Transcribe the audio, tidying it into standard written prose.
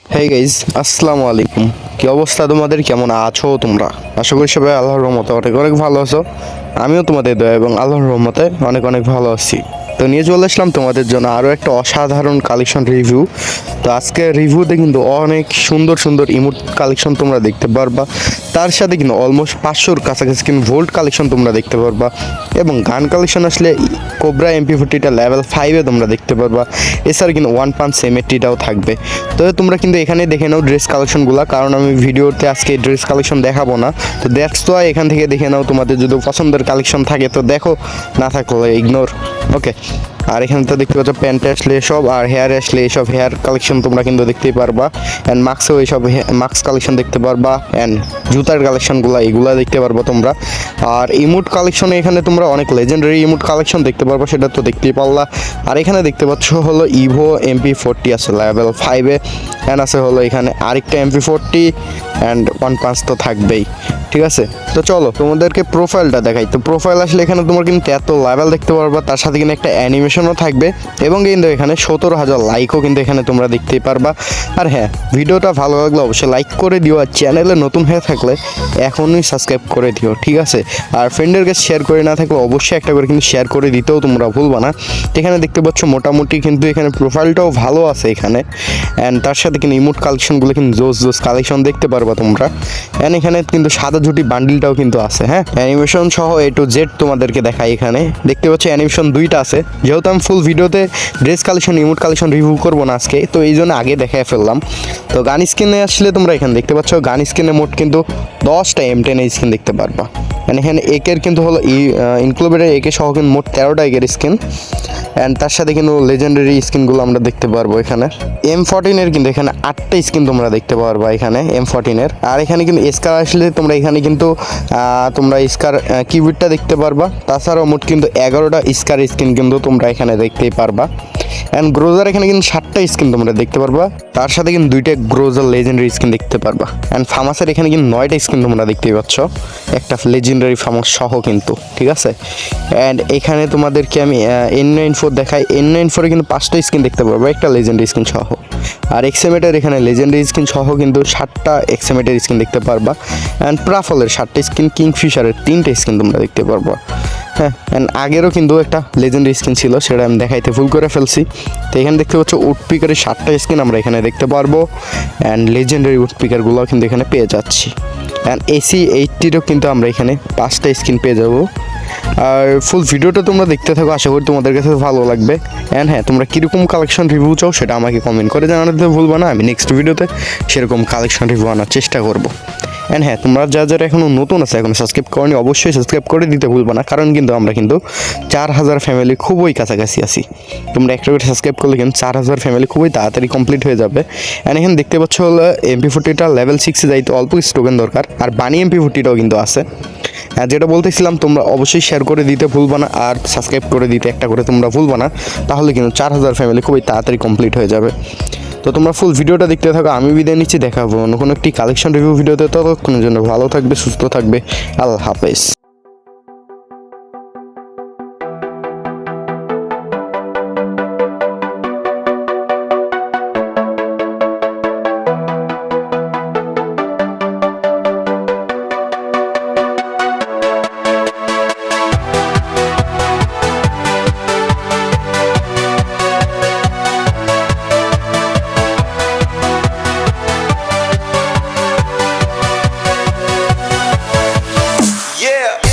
Hey guys, আসসালামু আলাইকুম। কি অবস্থা তোমাদের? কেমন আছো তোমরা? আশা করি সবাই আল্লাহর রহমতে অনেক অনেক ভালো আছো। আমিও তোমাদের দয়া এবং আল্লাহর রহমতে অনেক অনেক ভালো আছি। তো নিয়ে চলে আসলাম তোমাদের জন্য আরও একটা অসাধারণ কালেকশন রিভিউ। তো আজকে রিভিউতে কিন্তু অনেক সুন্দর সুন্দর ইমোট কালেকশন তোমরা দেখতে পারবা। তার সাথে কিন্তু অলমোস্ট 500-র কাছাকাছি কিন্তু ভোল্ট কালেকশন তোমরা দেখতে পারবা। এবং গান কালেকশন আসলে কোবরা MP40টা লেভেল 5-এ তোমরা দেখতে পারবা। এছাড়া কিন্তু ওয়ান পাঞ্চ M80টাও থাকবে। তো তোমরা কিন্তু এখানে দেখে নাও ড্রেস কালেকশনগুলো, কারণ আমি ভিডিওতে আজকে ড্রেস কালেকশন দেখাবো না। তো দ্যাটস তো এখান থেকে দেখে নাও, তোমাদের যদি পছন্দের কালেকশন থাকে তো দেখো, না থাকলে ইগনোর। ওকে। আর এখানে তো দেখতে পাচ্ছ প্যান্টে আসলে এসব, আর হেয়ারে আসলে এসব হেয়ার কালেকশন তোমরা কিন্তু দেখতেই পারবা। অ্যান্ড মাস্কেও এইসব মাস্ক কালেকশন দেখতে পারবা। অ্যান্ড জুতার কালেকশনগুলো এগুলো দেখতে পারবা তোমরা। আর ইমোট কালেকশনে এখানে তোমরা অনেক লেজেন্ডারি ইমোট কালেকশন দেখতে পারবা, সেটা তো দেখতেই পারলা। আর এখানে দেখতে পাচ্ছ হলো ইভো MP40 আছে লেভেল 5-এ। অ্যান্ড আছে হলো এখানে আরেকটা MP40 অ্যান্ড ওয়ান পাঁচ তো থাকবেই। ঠিক আছে, তো চলো তোমাদেরকে প্রোফাইলটা দেখাই। তো প্রোফাইল আসলে এখানে তোমার কিন্তু এত লেভেল দেখতে পারবা, তার সাথে কিন্তু একটা অ্যানিমেশনও থাকবে। এবং কিন্তু এখানে 17,000 লাইকও কিন্তু এখানে তোমরা দেখতেই পারবা। আর হ্যাঁ, ভিডিওটা ভালো লাগলে অবশ্যই লাইক করে দিও, আর চ্যানেলে নতুন হয়ে থাকলে এখনই সাবস্ক্রাইব করে দিও। ঠিক আছে, আর ফ্রেন্ডের কাছে শেয়ার করে না থাকলে অবশ্যই একটা করে কিন্তু শেয়ার করে দিতেও তোমরা ভুলবা না। এখানে দেখতে পাচ্ছ মোটামুটি কিন্তু এখানে প্রোফাইলটাও ভালো আছে এখানে। অ্যান্ড তার সাথে কিন্তু ইমোট কালেকশনগুলো কিন্তু জোস জোস কালেকশন দেখতে পারবা তোমরা। অ্যান্ড এখানে কিন্তু সাদা ঝুটি বান্ডিলটাও কিন্তু আছে। হ্যাঁ, অ্যানিমেশন সহ A to Z তোমাদেরকে দেখাই। এখানে দেখতে পাচ্ছ অ্যানিমেশন 2টা আছে। যেহেতু আমি ফুল ভিডিওতে dress collection emote collection review করবো না আজকে, তো এই জন্য আগে দেখাই ফেললাম। তো গান স্কিনে আসলে তোমরা এখানে দেখতে পাচ্ছ গান স্কিনে মোট কিন্তু 10টা M10 স্কিন দেখতে পারবা। অ্যান্ড এখানে একের কিন্তু হলো ইনক্লুডেড একে সহ কিন্তু মোট 13টা একের স্কিন। অ্যান্ড তার সাথে কিন্তু লেজেন্ডারি স্কিনগুলো আমরা দেখতে পারবো এখানে। M14-এর কিন্তু এখানে 8টা স্কিন তোমরা দেখতে পারবা এখানে M14-এর। আর এখানে কিন্তু স্কার আসলে তোমরা এখানে কিন্তু তোমরা স্কার কিউবিটটা দেখতে পারবা। তাছাড়াও মোট কিন্তু 11টা স্কার স্কিন কিন্তু তোমরা এখানে দেখতেই পারবা। অ্যান্ড গ্রোজার এখানে কিন্তু 7টা স্কিন তোমরা দেখতে পারবা, তার সাথে কিন্তু 2টা গ্রোজার লেজেন্ডারি স্কিন দেখতে পারবা। অ্যান্ড ফামাসের এখানে কিন্তু 9টা স্কিন তোমরা দেখতেই পাচ্ছ, একটা লেজেন্ডারি ফামাস সহ কিন্তু। ঠিক আছে, অ্যান্ড এখানে তোমাদেরকে আমি N94 দেখাই। N94-এ কিন্তু 5টা স্কিন দেখতে পারবা, একটা লেজেন্ডারি স্কিন সহ। আর এক্সএমেটের এখানে লেজেন্ডারি স্কিন সহ কিন্তু 7টা এক্সএমেটের স্কিন দেখতে পারবা। অ্যান্ড প্রাফলের 7টা স্কিন, কিংফিশারের 3টা স্কিন তোমরা দেখতে পারবা। হ্যাঁ, অ্যান্ড আগেরও কিন্তু একটা লেজেন্ডারি স্কিন ছিল, সেটা আমি দেখাইতে ভুল করে ফেলছি। তো এখানে দেখতে পাচ্ছ উডপিকারের 7টা স্কিন আমরা এখানে দেখতে পারবো। অ্যান্ড লেজেন্ডারি উডপিকারগুলো কিন্তু এখানে পেয়ে যাচ্ছি। অ্যান্ড AC80-রও কিন্তু আমরা এখানে 5টা স্কিন পেয়ে যাবো। আর ফুল ভিডিওটা তোমরা দেখতে থাকো, আশা করি তোমাদের কাছে ভালো লাগবে। অ্যান্ড হ্যাঁ, তোমরা কীরকম কালেকশন রিভিউ চাও সেটা আমাকে কমেন্ট করে জানাতে ভুলবা না। আমি নেক্সট ভিডিওতে সেরকম কালেকশন রিভিউ আনার চেষ্টা করবো। অ্যান্ড হ্যাঁ, তোমরা যারা এখনও নতুন আছে, এখন সাবস্ক্রাইব করনি, অবশ্যই সাবস্ক্রাইব করে দিতে ভুলবা না, কারণ কিন্তু আমরা কিন্তু 4,000 ফ্যামিলি খুবই কাছাকাছি আছি। তোমরা একটা করে সাবস্ক্রাইব করলে কিন্তু 4,000 ফ্যামিলি খুবই তাড়াতাড়ি কমপ্লিট হয়ে যাবে। অ্যান্ড এখানে দেখতে পাচ্ছ হলো MP40টা লেভেল 6-এ যাইতে অল্প টোকেন দরকার। আর বানি MP40টাও কিন্তু আছে। হ্যাঁ, যেটা বলতেছিলাম, তোমরা অবশ্যই শেয়ার করে দিতে ভুলবা না, আর সাবস্ক্রাইব করে দিতে একটা করে তোমরা ভুলবা না, তাহলে কিন্তু 4,000 ফ্যামিলি খুবই তাড়াতাড়ি কমপ্লিট হয়ে যাবে। তো তোমরা ফুল ভিডিওটা দেখতে থাকো, আমি বিদায় নিচ্ছি, দেখাবো অন্য কোনো একটি কালেকশন রিভিউ ভিডিওতে। ততক্ষণের জন্য ভালো থাকবে, সুস্থ থাকবে, আল্লাহ হাফেজ। Yeah.